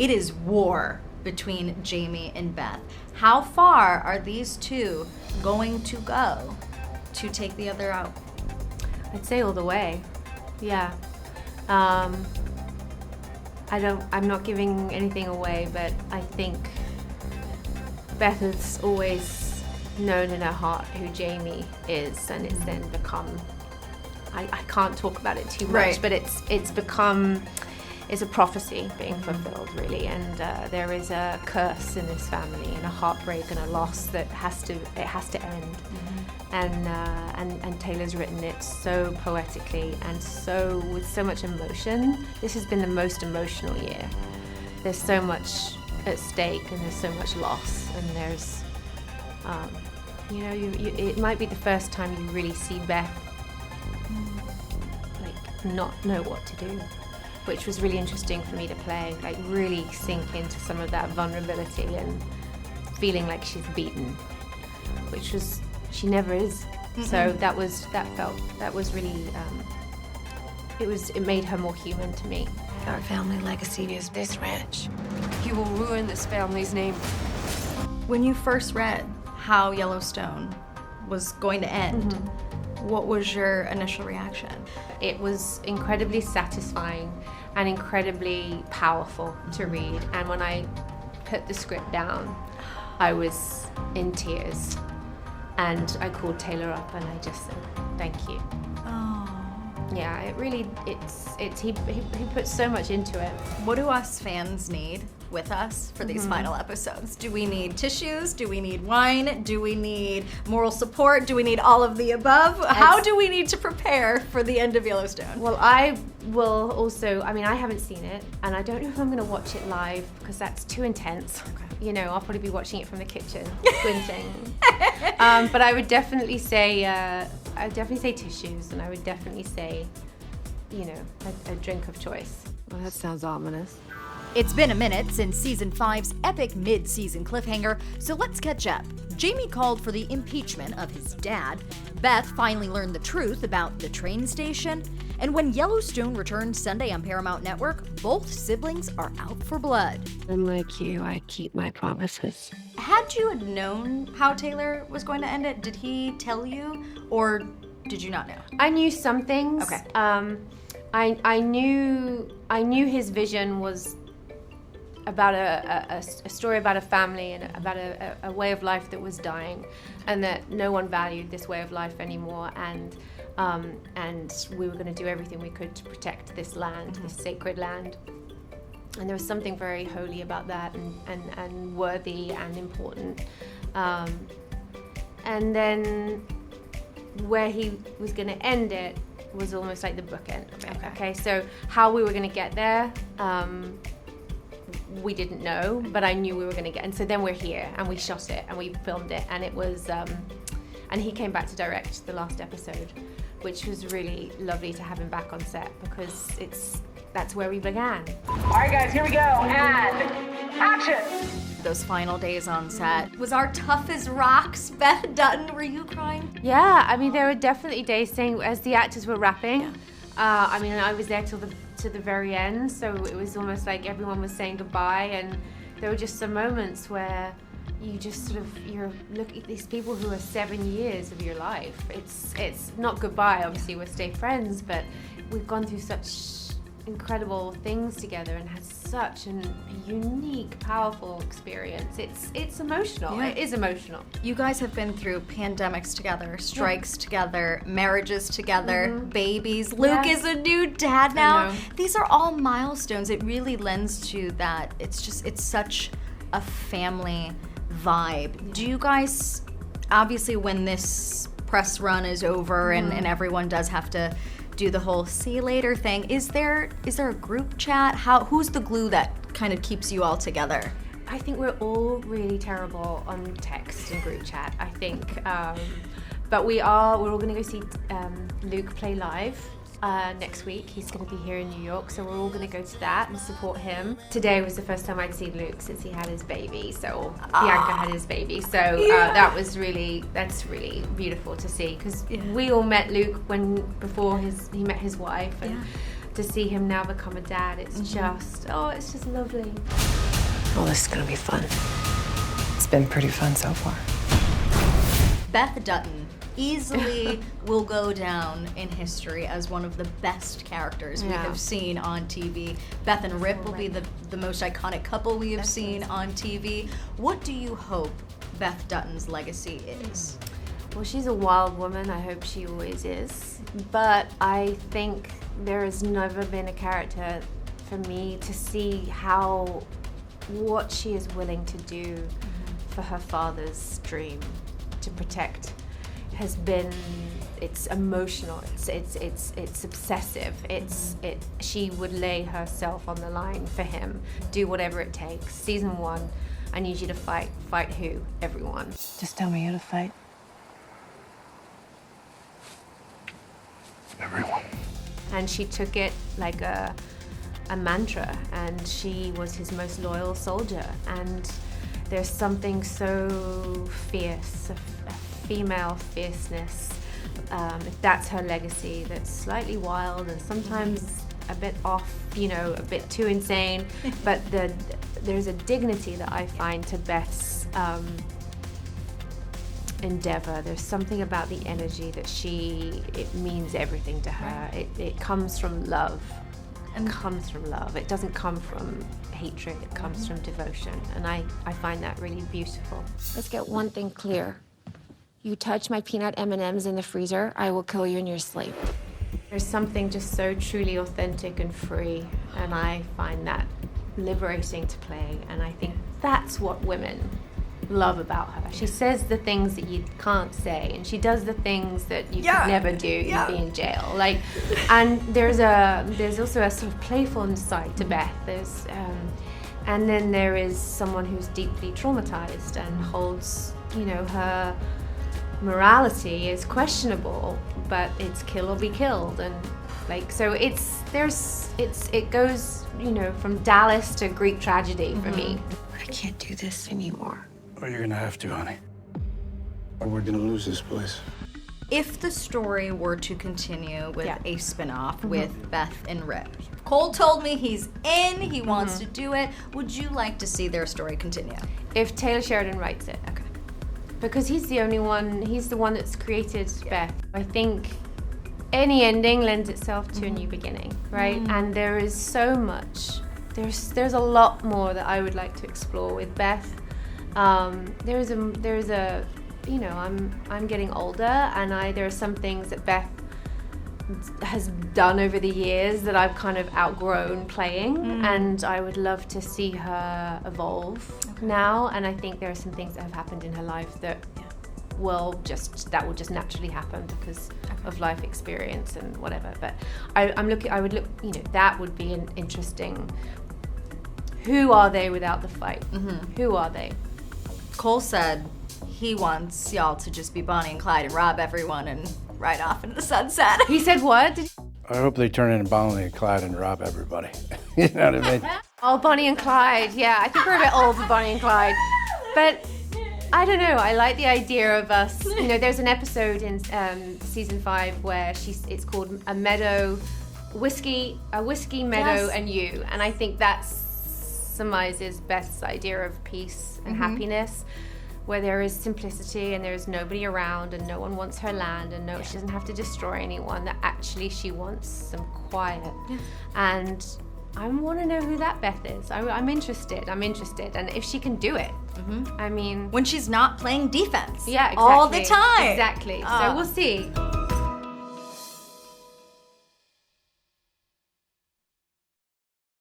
it is war between Jamie and Beth. How far are these two going to go to take the other out? I'd say all the way. Yeah. I'm not giving anything away, but I think Beth has always known in her heart who Jamie is, and it's then become, I can't talk about it too much, Right. but it's become, it's a prophecy being fulfilled, really, and there is a curse in this family and a heartbreak and a loss that has to end. And Taylor's written it so poetically and so with so much emotion. This has been the most emotional year. There's so much at stake and there's so much loss, and there's it might be the first time you really see Beth like not know what to do, which was really interesting for me to play, like really sink into some of that vulnerability and feeling like she's beaten, which was, she never is. So that was really, it made her more human to me. Our family legacy is this ranch. You will ruin this family's name. When you first read how Yellowstone was going to end, what was your initial reaction? It was incredibly satisfying and incredibly powerful to read. And when I put the script down, I was in tears. And I called Taylor up and I just said, thank you. Oh. Yeah, it really, he put so much into it. What do us fans need with us for these final episodes? Do we need tissues? Do we need wine? Do we need moral support? Do we need all of the above? How do we need to prepare for the end of Yellowstone? Well, I will also, I haven't seen it, and I don't know if I'm gonna watch it live because that's too intense. Okay. You know, I'll probably be watching it from the kitchen, squinting. But I would definitely say, tissues, and I would definitely say, a drink of choice. Well, that sounds ominous. It's been a minute since Season 5's epic mid-season cliffhanger, so let's catch up. Jamie called for the impeachment of his dad. Beth finally learned the truth about the train station. And when Yellowstone returns Sunday on Paramount Network, both siblings are out for blood. Unlike you, I keep my promises. Had you known how Taylor was going to end it? Did he tell you, or did you not know? I knew some things. Okay. I knew his vision was about a story about a family and about a way of life that was dying, and that no one valued this way of life anymore, and we were going to do everything we could to protect this land, this sacred land. And there was something very holy about that, and worthy and important. And then where he was going to end it was almost like the bookend of it. Okay, so how we were going to get there, we didn't know, but I knew we were going to get. And so then we're here, and we shot it, and we filmed it, and it was, and he came back to direct the last episode, which was really lovely to have him back on set, because that's where we began. All right, guys, here we go, and action! Those final days on set was our tough as rocks. Beth Dutton, were you crying? Yeah, there were definitely days saying, as the actors were wrapping, I was there till the very end, so it was almost like everyone was saying goodbye, and there were just some moments where you just you're looking at these people who are 7 years of your life. It's not goodbye, obviously we'll stay friends, but we've gone through such incredible things together and had such a unique, powerful experience. It's emotional. Yeah. It is emotional. You guys have been through pandemics together, strikes together, marriages together, babies. Luke is a new dad now. These are all milestones. It really lends to that. It's such a family vibe. Do you guys, obviously when this press run is over and everyone does have to do the whole see you later thing, is there a group chat? Who's the glue that kind of keeps you all together? I think we're all really terrible on text and group chat, I think. But we're all going to go see Luke play live next week. He's going to be here in New York, so we're all going to go to that and support him. Today was the first time I'd seen Luke since he had his baby, so Bianca had his baby, so that's really beautiful to see, because we all met Luke before he met his wife, and to see him now become a dad, it's just lovely. Oh, this is gonna be fun. It's been pretty fun so far. Beth Dutton easily will go down in history as one of the best characters we have seen on TV. Beth and Rip will be the most iconic couple we have seen on TV. What do you hope Beth Dutton's legacy is? Well, she's a wild woman. I hope she always is. But I think there has never been a character for me to see what she is willing to do for her father's dream to protect has been. It's emotional. It's obsessive. She would lay herself on the line for him. Do whatever it takes. Season 1, I need you to fight. Fight who? Everyone. Just tell me who to fight. Everyone. And she took it like a mantra, and she was his most loyal soldier. And there's something so fierce, a female fierceness, if that's her legacy, that's slightly wild and sometimes a bit off, a bit too insane, but there's a dignity that I find to Beth's endeavor. There's something about the energy that it means everything to her. It comes from love. It comes from love. It doesn't come from hatred. It comes from devotion. And I find that really beautiful. Let's get one thing clear. You touch my peanut M&Ms in the freezer, I will kill you in your sleep. There's something just so truly authentic and free, and I find that liberating to play. And I think that's what women love about her. She says the things that you can't say, and she does the things that you could never do. You'd be in jail. And there's also a sort of playful side to Beth. And then there is someone who's deeply traumatized and holds, her morality is questionable, but it's kill or be killed, and so it goes, from Dallas to Greek tragedy for me. I can't do this anymore. Oh, you're gonna have to, honey. Or we're gonna lose this place. If the story were to continue with a spinoff with Beth and Rip, Cole told me he's in, he wants to do it. Would you like to see their story continue? If Taylor Sheridan writes it. Okay. Because he's the one that's created Beth. I think any ending lends itself to a new beginning, right? And there is so much, there's a lot more that I would like to explore with Beth. I'm getting older, and there are some things that Beth has done over the years that I've kind of outgrown playing, and I would love to see her evolve now. And I think there are some things that have happened in her life that will just naturally happen because of life experience and whatever. But that would be an interesting. Who are they without the fight? Who are they? Cole said he wants y'all to just be Bonnie and Clyde and rob everyone and ride off into the sunset. He said what? I hope they turn into Bonnie and Clyde and rob everybody. You know what I mean? Oh, Bonnie and Clyde. Yeah, I think we're a bit old for Bonnie and Clyde. But I don't know. I like the idea of us. There's an episode in season 5 where it's called a whiskey meadow, and you. And I think that summarizes Beth's idea of peace and happiness, where there is simplicity and there is nobody around and no one wants her land and she doesn't have to destroy anyone, that actually she wants some quiet. And I want to know who that Beth is. I'm interested. And if she can do it. I mean, when she's not playing defense. Yeah, exactly. All the time. Exactly. So we'll see.